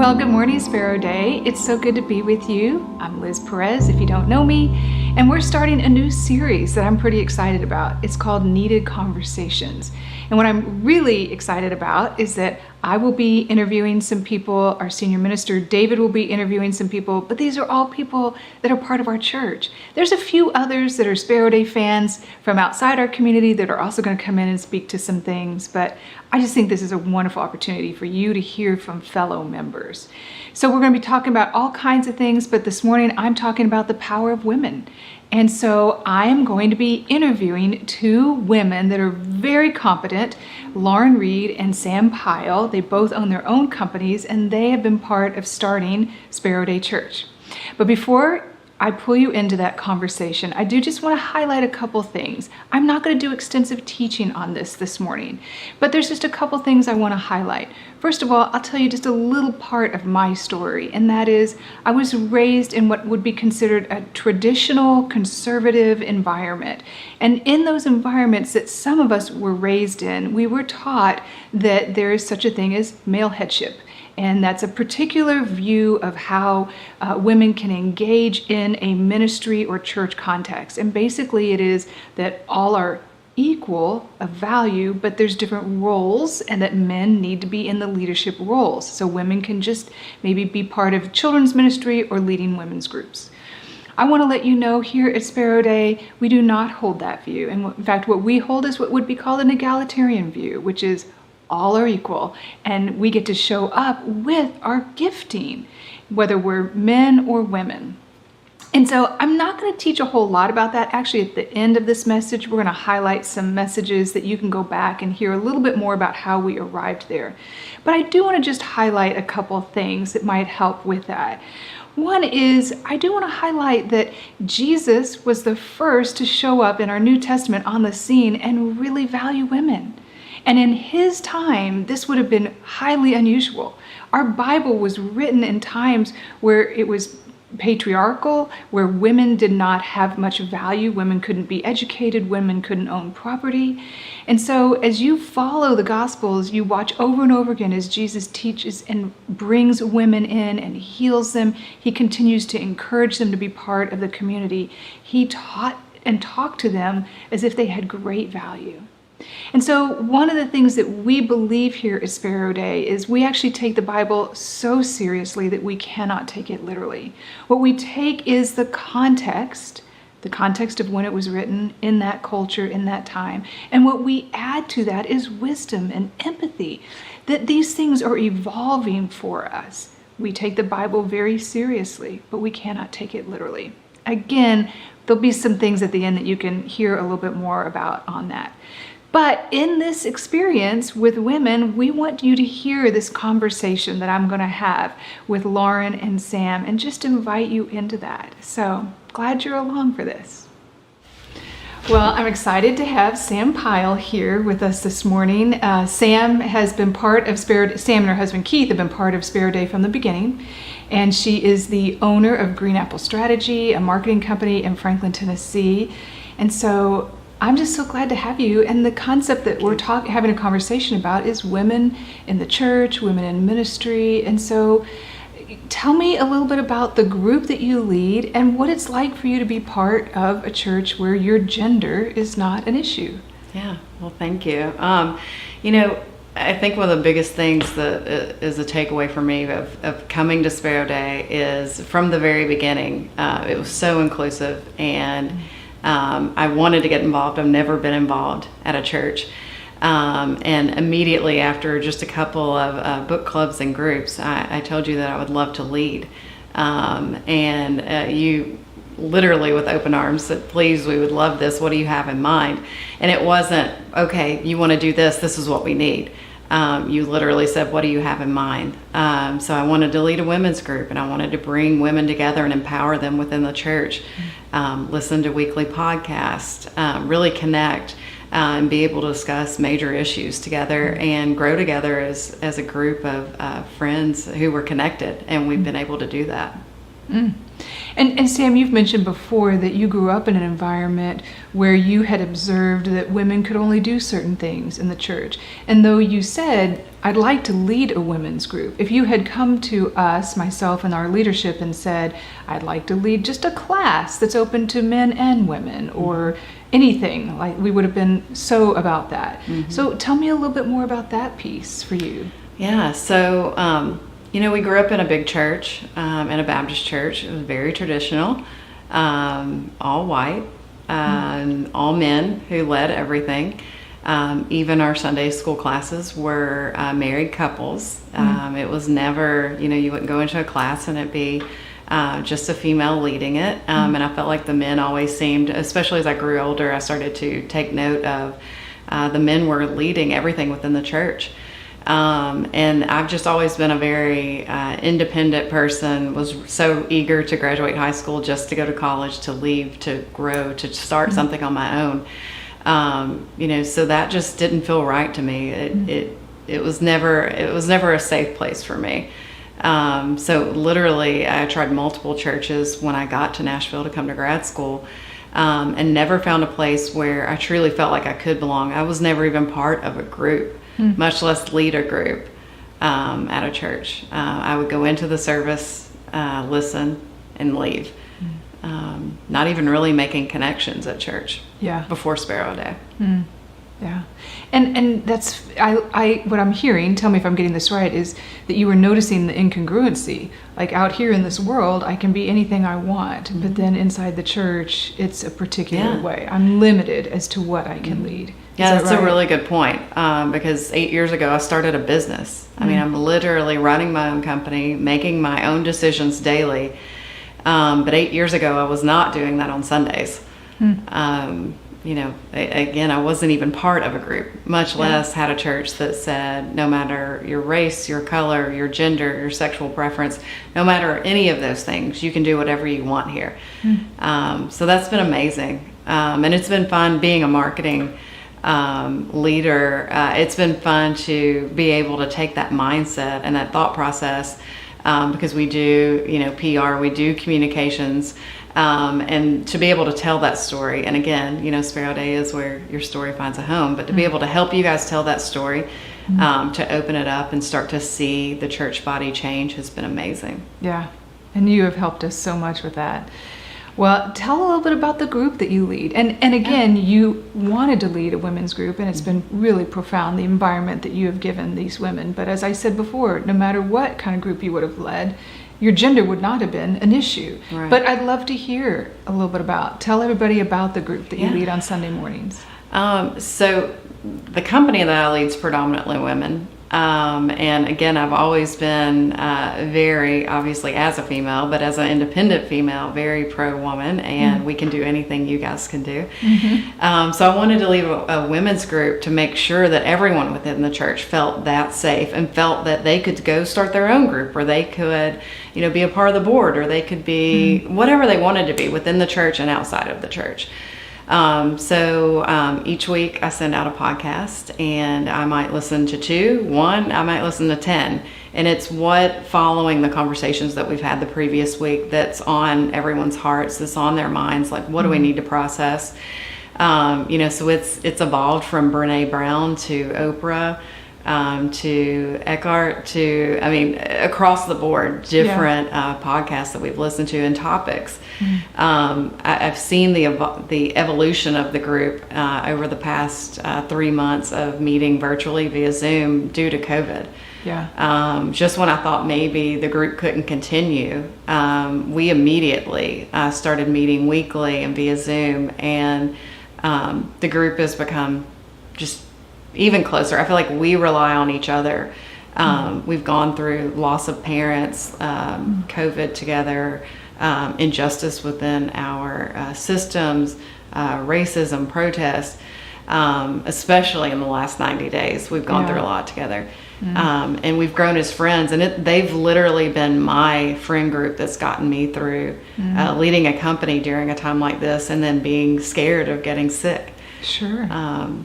Well, good morning, Sparrow Day. It's so good to be with you. I'm Liz Perez, if you don't know me, and we're starting a new series that I'm pretty excited about. It's called Needed Conversations. And what I'm really excited about is that I will be interviewing some people, our senior minister David will be interviewing some people, but these are all people that are part of our church. There's a few others that are Sparrow Day fans from outside our community that are also going to come in and speak to some things, but I just think this is a wonderful opportunity for you to hear from fellow members. So we're going to be talking about all kinds of things, but this morning I'm talking about the power of women. And so I am going to be interviewing two women that are very competent, Lauren Reed and Sam Pyle. They both own their own companies and they have been part of starting Sparrow Day Church. But before I pull you into that conversation, I do just want to highlight a couple things. I'm not going to do extensive teaching on this morning, but there's just a couple things I want to highlight. First of all, I'll tell you just a little part of my story, and that is I was raised in what would be considered a traditional conservative environment. And in those environments that some of us were raised in, we were taught that there is such a thing as male headship. And that's a particular view of how women can engage in a ministry or church context. And basically it is that all are equal of value, but there's different roles and that men need to be in the leadership roles. So women can just maybe be part of children's ministry or leading women's groups. I want to let you know here at Sparrow Day, we do not hold that view. And in fact, what we hold is what would be called an egalitarian view, which is all are equal, and we get to show up with our gifting, whether we're men or women. And so I'm not going to teach a whole lot about that. Actually, at the end of this message, we're going to highlight some messages that you can go back and hear a little bit more about how we arrived there. But I do want to just highlight a couple of things that might help with that. One is, I do want to highlight that Jesus was the first to show up in our New Testament on the scene and really value women. And in his time, this would have been highly unusual. Our Bible was written in times where it was patriarchal, where women did not have much value. Women couldn't be educated. Women couldn't own property. And so as you follow the Gospels, you watch over and over again as Jesus teaches and brings women in and heals them. He continues to encourage them to be part of the community. He taught and talked to them as if they had great value. And so one of the things that we believe here at Sparrow Day is we actually take the Bible so seriously that we cannot take it literally. What we take is the context of when it was written in that culture, in that time. And what we add to that is wisdom and empathy, that these things are evolving for us. We take the Bible very seriously, but we cannot take it literally. Again, there'll be some things at the end that you can hear a little bit more about on that. But in this experience with women, we want you to hear this conversation that I'm going to have with Lauren and Sam and just invite you into that. So glad you're along for this. Well, I'm excited to have Sam Pyle here with us this morning. Sam has been part of Sam and her husband Keith have been part of Sparrow Day from the beginning. And she is the owner of Green Apple Strategy, a marketing company in Franklin, Tennessee. And so I'm just so glad to have you. And the concept that we're having a conversation about is women in the church, women in ministry. And so tell me a little bit about the group that you lead and what it's like for you to be part of a church where your gender is not an issue. Yeah, well, thank you. I think one of the biggest things that is a takeaway for me of coming to Sparrow Day is from the very beginning, it was so inclusive, and I wanted to get involved. I've never been involved at a church. And immediately after just a couple of book clubs and groups, I told you that I would love to lead. You literally with open arms said, please, we would love this. What do you have in mind? And it wasn't, okay, you want to do this. This is what we need. You literally said, what do you have in mind? So I wanted to lead a women's group, and I wanted to bring women together and empower them within the church, listen to weekly podcasts, really connect, and be able to discuss major issues together and grow together as a group of friends who were connected, and we've been able to do that. And Sam, you've mentioned before that you grew up in an environment where you had observed that women could only do certain things in the church. And though you said, I'd like to lead a women's group, if you had come to us, myself and our leadership, and said, I'd like to lead just a class that's open to men and women, or anything, like, we would have been so about that. So tell me a little bit more about that piece for you. Yeah, so we grew up in a big church, in a Baptist church. It was very traditional, all white, all men who led everything. Even our Sunday school classes were married couples. It was never, you wouldn't go into a class and it'd be just a female leading it. And I felt like the men always seemed, especially as I grew older, I started to take note of the men were leading everything within the church. And I've just always been a very independent person, was so eager to graduate high school just to go to college, to leave, to grow, to start something on my own. So that just didn't feel right to me. It was never a safe place for me. So literally I tried multiple churches when I got to Nashville to come to grad school, and never found a place where I truly felt like I could belong. I was never even part of a group, much less lead a group at a church. I would go into the service, listen, and leave. Not even really making connections at church. Yeah. Before Sparrow Day. Yeah. And that's, what I'm hearing, tell me if I'm getting this right, is that you were noticing the incongruency. Like, out here in this world, I can be anything I want, but then inside the church, it's a particular way. I'm limited as to what I can lead. Yeah, that's right? a really good point, because 8 years ago, I started a business. I mean, I'm literally running my own company, making my own decisions daily. But 8 years ago, I was not doing that on Sundays. Again, I wasn't even part of a group, much less had a church that said, no matter your race, your color, your gender, your sexual preference, no matter any of those things, you can do whatever you want here. So that's been amazing. And it's been fun being a marketing leader. It's been fun to be able to take that mindset and that thought process, because we do, PR, we do communications, and to be able to tell that story. And again, Sparrow Day is where your story finds a home, but to be able to help you guys tell that story, to open it up and start to see the church body change has been amazing. Yeah. And you have helped us so much with that. Well, tell a little bit about the group that you lead. And again, you wanted to lead a women's group, and it's been really profound, the environment that you have given these women. But as I said before, no matter what kind of group you would have led, your gender would not have been an issue. Right. But I'd love to hear a little bit tell everybody about the group that you lead on Sunday mornings. So the company that I lead is predominantly women. And again, I've always been very, obviously as a female, but as an independent female, very pro-woman, and we can do anything you guys can do. So I wanted to lead a women's group to make sure that everyone within the church felt that safe and felt that they could go start their own group, or they could, be a part of the board, or they could be whatever they wanted to be within the church and outside of the church. So each week I send out a podcast, and I might listen to one, I might listen to 10. And it's following the conversations that we've had the previous week, that's on everyone's hearts, that's on their minds, like, what do we need to process? So it's evolved from Brene Brown to Oprah, to Eckhart, to, across the board, different podcasts that we've listened to and topics. I've seen the evolution of the group over the past 3 months of meeting virtually via Zoom due to COVID. Just when I thought maybe the group couldn't continue, we immediately started meeting weekly and via Zoom, and the group has become just even closer. I feel like we rely on each other. We've gone through loss of parents, COVID together, injustice within our systems, racism, protest, especially in the last 90 days. We've gone through a lot together. And we've grown as friends, and they've literally been my friend group that's gotten me through leading a company during a time like this, and then being scared of getting sick. Sure.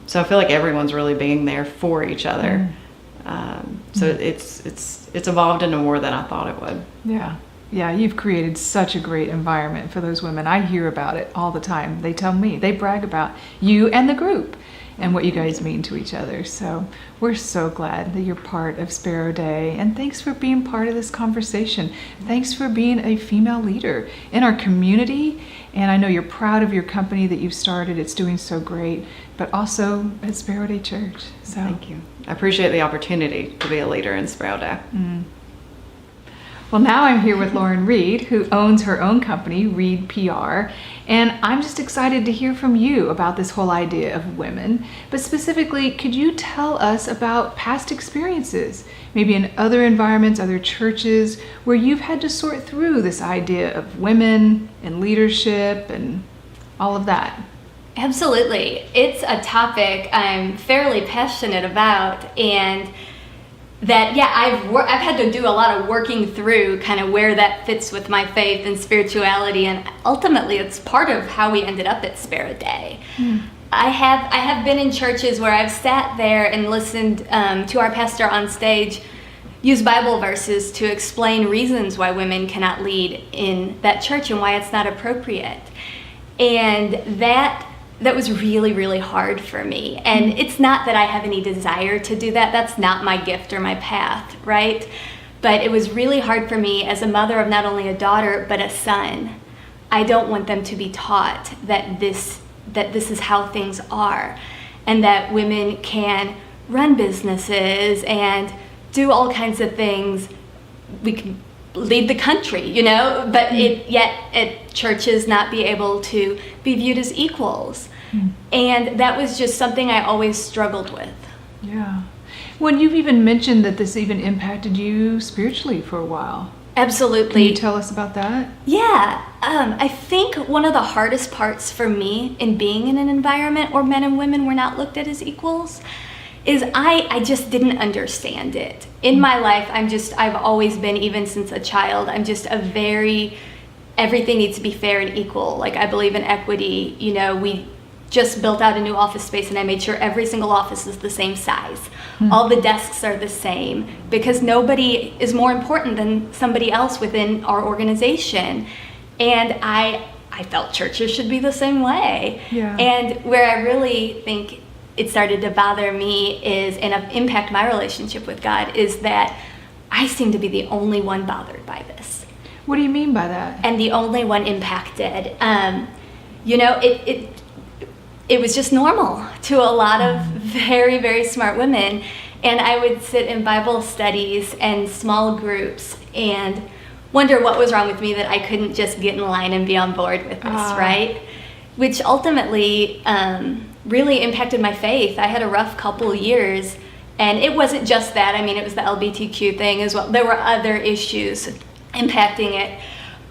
So I feel like everyone's really being there for each other. So it's evolved into more than I thought it would. Yeah. Yeah, you've created such a great environment for those women. I hear about it all the time. They tell me, they brag about you and the group and what you guys mean to each other. So we're so glad that you're part of Sparrow Day. And thanks for being part of this conversation. Thanks for being a female leader in our community. And I know you're proud of your company that you've started. It's doing so great, but also at Sparrow Day Church. So Thank you. I appreciate the opportunity to be a leader in Sparrow Day. Well, now I'm here with Lauren Reed, who owns her own company, Reed PR, and I'm just excited to hear from you about this whole idea of women. But specifically, could you tell us about past experiences, maybe in other environments, other churches, where you've had to sort through this idea of women and leadership and all of that? Absolutely. It's a topic I'm fairly passionate about, and that, I've had to do a lot of working through kind of where that fits with my faith and spirituality, and ultimately it's part of how we ended up at Sparrow Day. I have been in churches where I've sat there and listened to our pastor on stage use Bible verses to explain reasons why women cannot lead in that church and why it's not appropriate. And that was really, really hard for me. And it's not that I have any desire to do that. That's not my gift or my path, right? But it was really hard for me as a mother of not only a daughter, but a son. I don't want them to be taught that this is how things are, and that women can run businesses and do all kinds of things. We can lead the country, but yet at churches not be able to be viewed as equals. And that was just something I always struggled with. Yeah. Well, you've even mentioned that this even impacted you spiritually for a while. Absolutely. Can you tell us about that? Yeah. I think one of the hardest parts for me in being in an environment where men and women were not looked at as equals is I just didn't understand it. In my life, I've always been, even since a child, I'm just everything needs to be fair and equal. Like, I believe in equity. We just built out a new office space, and I made sure every single office is the same size. All the desks are the same, because nobody is more important than somebody else within our organization. And I felt churches should be the same way. Yeah. And where I really think it started to bother me and impact my relationship with God is that I seem to be the only one bothered by this. What do you mean by that? And the only one impacted. It was just normal to a lot of very, very smart women. And I would sit in Bible studies and small groups and wonder what was wrong with me that I couldn't just get in line and be on board with this, right? Which ultimately really impacted my faith. I had a rough couple years, and it wasn't just that. I mean, it was the LGBTQ thing as well. There were other issues impacting it,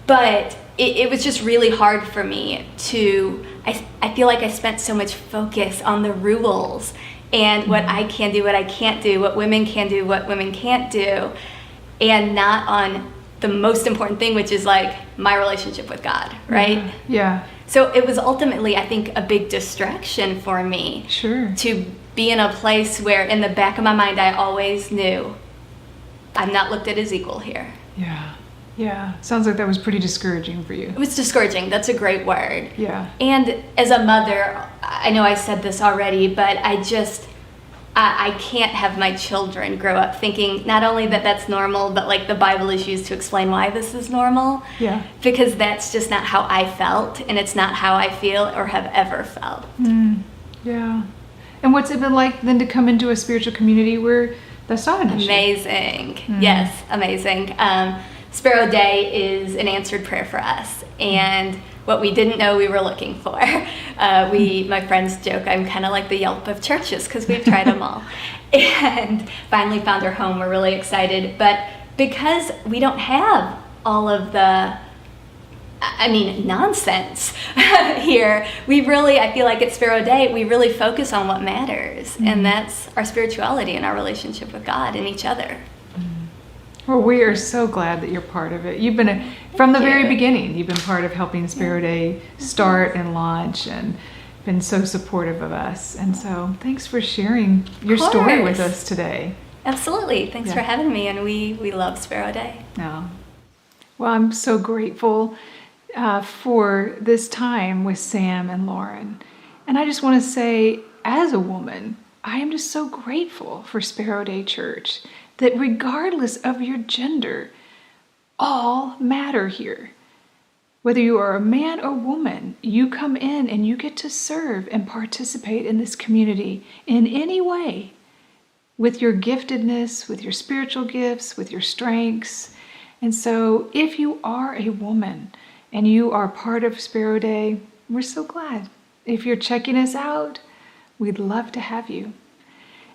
but it was just really hard for me to, I feel like I spent so much focus on the rules and what I can do, what I can't do, what women can do, what women can't do, and not on the most important thing, which is like my relationship with God, right? Yeah. So it was ultimately, I think, a big distraction for me. Sure. To be in a place where in the back of my mind I always knew I'm not looked at as equal here. Yeah. Yeah. Sounds like that was pretty discouraging for you. It was discouraging. That's a great word. Yeah. And as a mother, I know I said this already, but I can't have my children grow up thinking not only that that's normal, but like the Bible is used to explain why this is normal. Yeah. Because that's just not how I felt, and it's not how I feel or have ever felt. Yeah. And what's it been like then to come into a spiritual community where that's not an issue? Amazing. Yes, amazing. Sparrow Day is an answered prayer for us, and what we didn't know we were looking for. My friends joke I'm kind of like the Yelp of churches because we've tried them all. And finally found our home. We're really excited. But because we don't have all of the, nonsense here, I feel like at Sparrow Day, we really focus on what matters. And that's our spirituality and our relationship with God and each other. Well, we are so glad that you're part of it. You've been, from the very beginning, you've been part of helping Sparrow Day start and launch, and been so supportive of us. And so thanks for sharing your story with us today. Absolutely. Thanks for having me, and we love Sparrow Day. No. Well, I'm so grateful for this time with Sam and Lauren. And I just want to say, as a woman, I am just so grateful for Sparrow Day Church, that regardless of your gender, all matter here. Whether you are a man or woman, you come in and you get to serve and participate in this community in any way, with your giftedness, with your spiritual gifts, with your strengths. And so if you are a woman and you are part of Sparrow Day, we're so glad. If you're checking us out, we'd love to have you.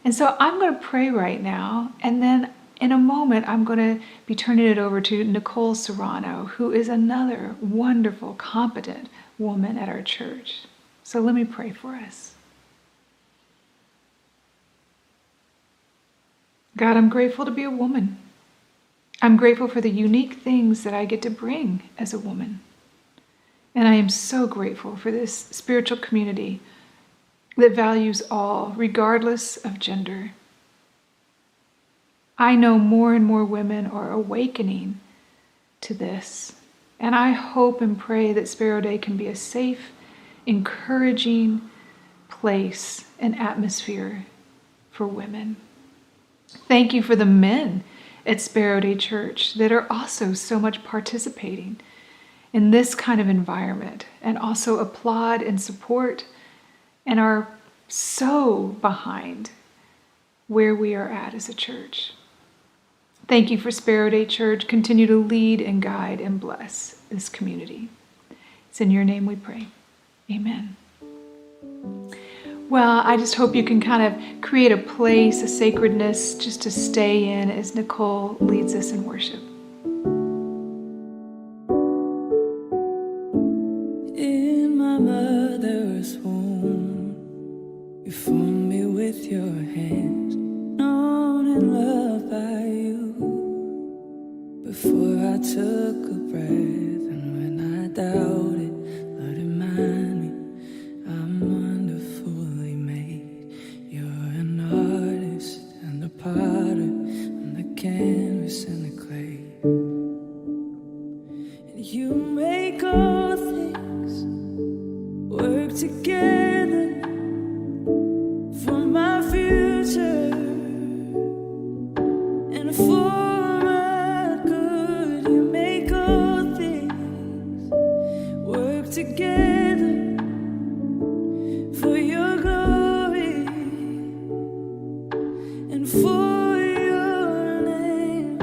And so I'm going to pray right now, and then in a moment, I'm going to be turning it over to Nicole Serrano, who is another wonderful, competent woman at our church. So let me pray for us. God, I'm grateful to be a woman. I'm grateful for the unique things that I get to bring as a woman. And I am so grateful for this spiritual community that values all, regardless of gender. I know more and more women are awakening to this. And I hope and pray that Sparrow Day can be a safe, encouraging place and atmosphere for women. Thank you for the men at Sparrow Day Church that are also so much participating in this kind of environment and also applaud and support and are so behind where we are at as a church. Thank you for Sparrow Day Church. Continue to lead and guide and bless this community. It's in your name we pray. Amen. Well, I just hope you can kind of create a place, a sacredness just to stay in as Nicole leads us in worship. In my mother's womb, you formed me with your hands, known and loved by you. Before I took a breath, and when I doubted, Lord, remind me I'm wonderfully made. You're an artist and a potter, I'm the canvas and the clay. And you make all things work together for my future and for my good. You make all things work together for your glory and for your name.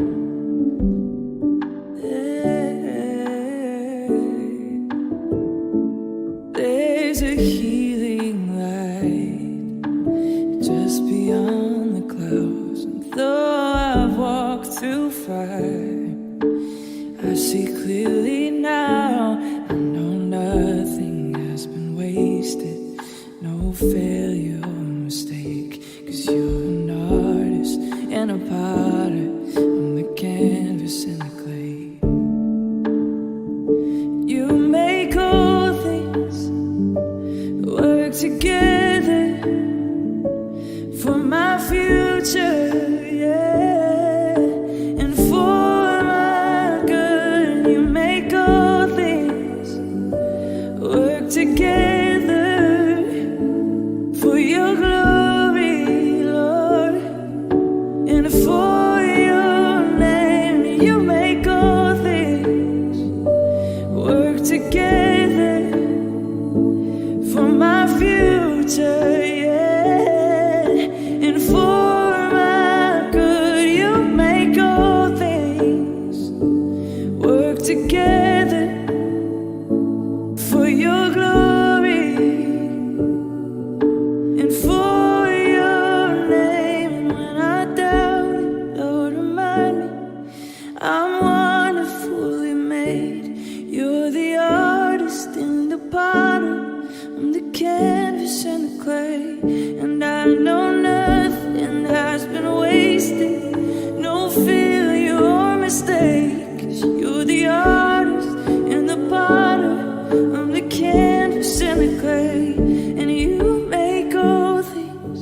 There's a healing light just beyond the clouds. And though I've walked through fire, I see clearly now. I know nothing has been wasted, no failure or mistake. 'Cause you're an artist and a potter, I'm the canvas and the clay. You make all things work together for my future, yeah, and for my good. You make all things work together for your glory, Lord, and for your name. You make all things work together for my future, yeah, and for my good. You make all things work together for your glory and for your name. When I doubt it, Lord, remind me I'm wonderfully made. You're the artist and the potter, I'm the canvas and the clay. And I know nothing has been wasted, no failure or mistake. 'Cause you're the artist and the potter, I'm the canvas and the clay. And you make all things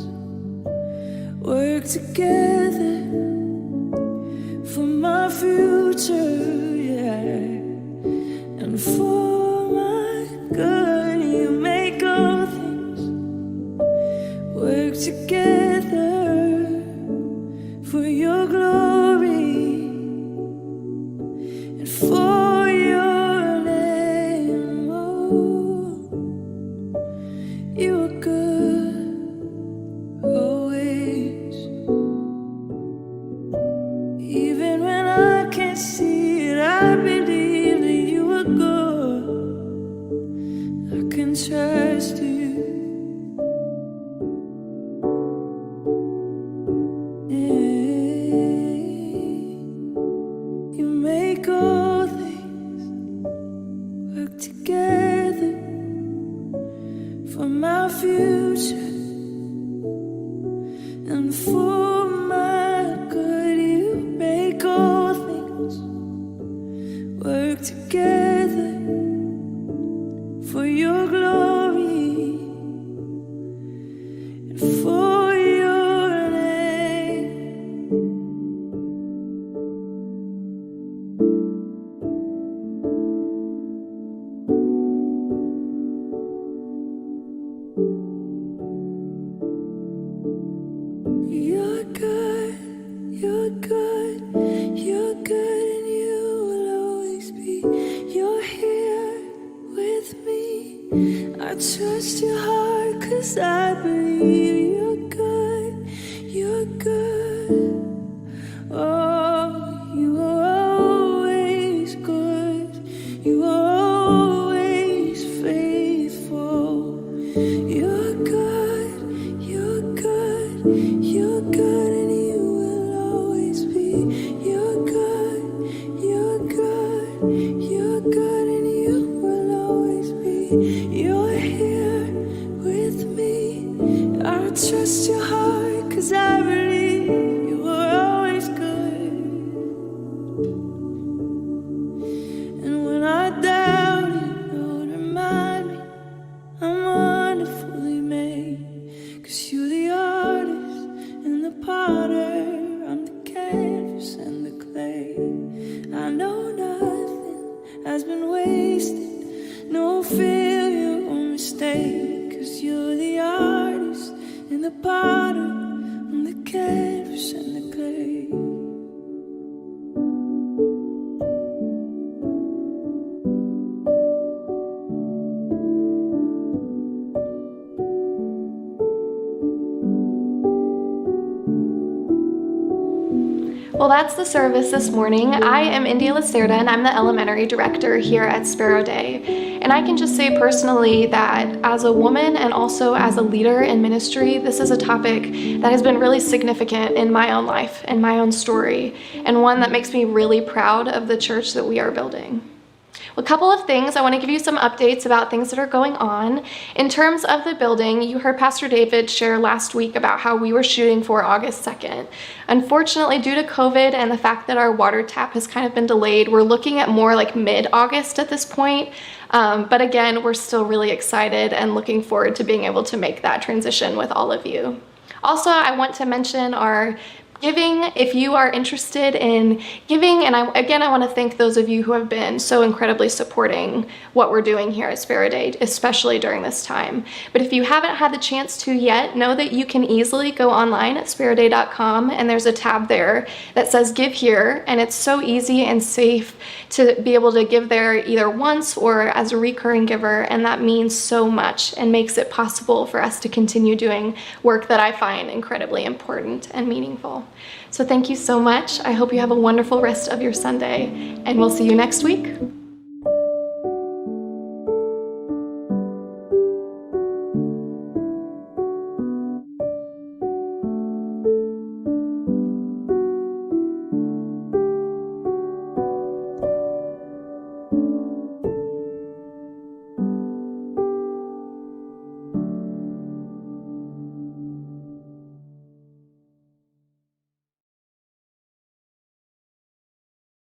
work together for my future, yeah. your glory and for your name. Oh, you are good always, even when I can't see it. I believe that you are good. I can trust you. You make all things work together for my future and for my good. You make all things work together for your glory and for your name. You're good, you're good, you're good, and you will always be. You're here with me. I trust your heart, 'cause I believe you're good, you're good. Oh, you are always good, you are always faithful. You're good, you're good, you're good, and you will always be. You're good, you're good, you're good, and you will always be. You're here with me. I trust your heart, 'cause I believe you are always good. And when I doubt it, Lord, remind me I'm wonderfully made. 'Cause you're the artist and the potter, I'm the canvas and the clay. I know nothing has been wasted, no failure or mistake. 'Cause you're the artist and the potter, I'm the canvas and the clay. Well, that's the service this morning. I am India Lacerda, and I'm the elementary director here at Sparrow Day. And I can just say personally that as a woman and also as a leader in ministry, this is a topic that has been really significant in my own life and my own story, and one that makes me really proud of the church that we are building. A couple of things. I want to give you some updates about things that are going on. In terms of the building, you heard Pastor David share last week about how we were shooting for August 2nd. Unfortunately, due to COVID and the fact that our water tap has kind of been delayed, we're looking at more like mid-August at this point. But again, we're still really excited and looking forward to being able to make that transition with all of you. Also, I want to mention our giving. If you are interested in giving, and I want to thank those of you who have been so incredibly supporting what we're doing here at Sparrow Day, especially during this time. But if you haven't had the chance to yet, know that you can easily go online at sparrowday.com, and there's a tab there that says Give Here, and it's so easy and safe to be able to give there either once or as a recurring giver, and that means so much and makes it possible for us to continue doing work that I find incredibly important and meaningful. So thank you so much. I hope you have a wonderful rest of your Sunday, and we'll see you next week.